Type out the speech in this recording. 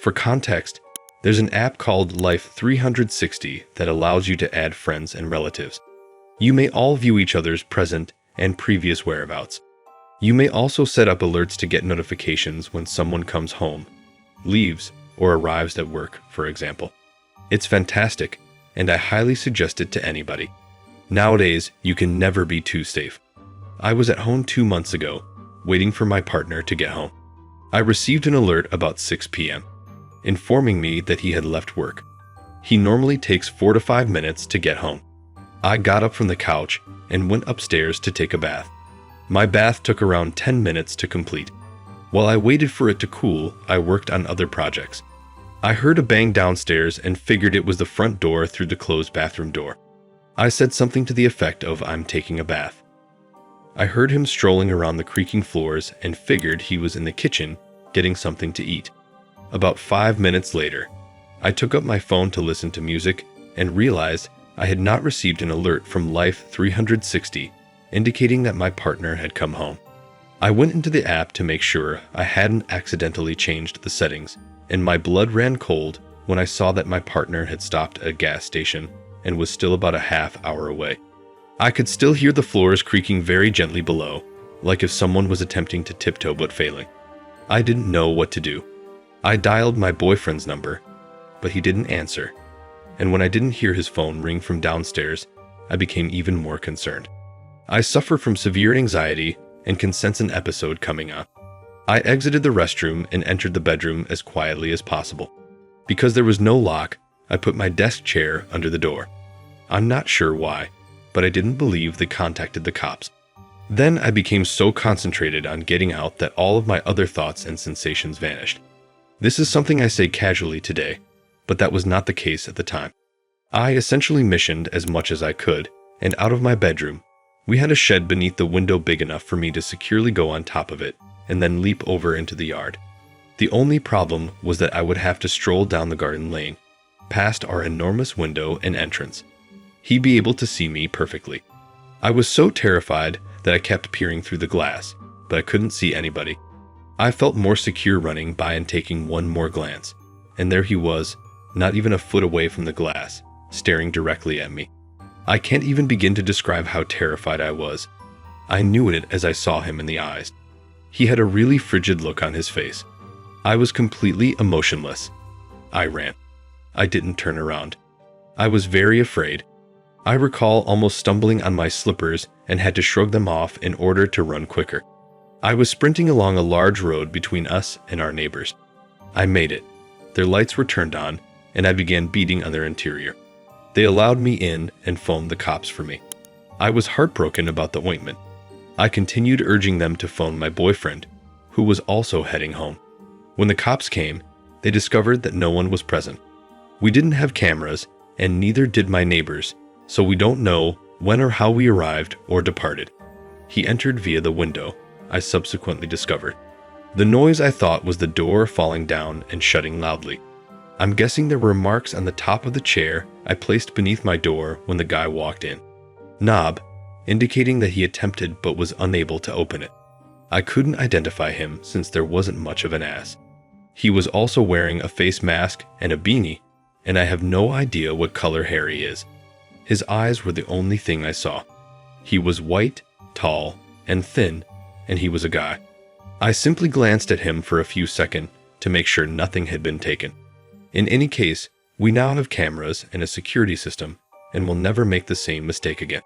For context, there's an app called Life 360 that allows you to add friends and relatives. You may all view each other's present and previous whereabouts. You may also set up alerts to get notifications when someone comes home, leaves, or arrives at work, for example. It's fantastic, and I highly suggest it to anybody. Nowadays, you can never be too safe. I was at home 2 months ago, waiting for my partner to get home. I received an alert about 6 p.m., informing me that he had left work. He normally takes 4 to 5 minutes to get home. I got up from the couch and went upstairs to take a bath. My bath took around 10 minutes to complete. While I waited for it to cool, I worked on other projects. I heard a bang downstairs and figured it was the front door through the closed bathroom door. I said something to the effect of, "I'm taking a bath." I heard him strolling around the creaking floors and figured he was in the kitchen getting something to eat. About 5 minutes later, I took up my phone to listen to music and realized I had not received an alert from Life 360 indicating that my partner had come home. I went into the app to make sure I hadn't accidentally changed the settings, and my blood ran cold when I saw that my partner had stopped at a gas station and was still about a half hour away. I could still hear the floors creaking very gently below, like if someone was attempting to tiptoe but failing. I didn't know what to do. I dialed my boyfriend's number, but he didn't answer, and when I didn't hear his phone ring from downstairs, I became even more concerned. I suffer from severe anxiety and can sense an episode coming on. I exited the restroom and entered the bedroom as quietly as possible. Because there was no lock, I put my desk chair under the door. I'm not sure why, but I didn't believe they contacted the cops. Then I became so concentrated on getting out that all of my other thoughts and sensations vanished. This is something I say casually today, but that was not the case at the time. I essentially missioned as much as I could, and out of my bedroom, we had a shed beneath the window big enough for me to securely go on top of it and then leap over into the yard. The only problem was that I would have to stroll down the garden lane, past our enormous window and entrance. He'd be able to see me perfectly. I was so terrified that I kept peering through the glass, but I couldn't see anybody. I felt more secure running by and taking one more glance, and there he was, not even a foot away from the glass, staring directly at me. I can't even begin to describe how terrified I was. I knew it as I saw him in the eyes. He had a really frigid look on his face. I was completely emotionless. I ran. I didn't turn around. I was very afraid. I recall almost stumbling on my slippers and had to shrug them off in order to run quicker. I was sprinting along a large road between us and our neighbors. I made it. Their lights were turned on, and I began beating on their interior. They allowed me in and phoned the cops for me. I was heartbroken about the ointment. I continued urging them to phone my boyfriend, who was also heading home. When the cops came, they discovered that no one was present. We didn't have cameras, and neither did my neighbors, so we don't know when or how we arrived or departed. He entered via the window, I subsequently discovered. The noise I thought was the door falling down and shutting loudly. I'm guessing there were marks on the top of the chair I placed beneath my door when the guy walked in. Knob, indicating that he attempted but was unable to open it. I couldn't identify him since there wasn't much of an ass. He was also wearing a face mask and a beanie, and I have no idea what color hair he is. His eyes were the only thing I saw. He was white, tall, and thin, and he was a guy. I simply glanced at him for a few seconds to make sure nothing had been taken. In any case, we now have cameras and a security system, and will never make the same mistake again.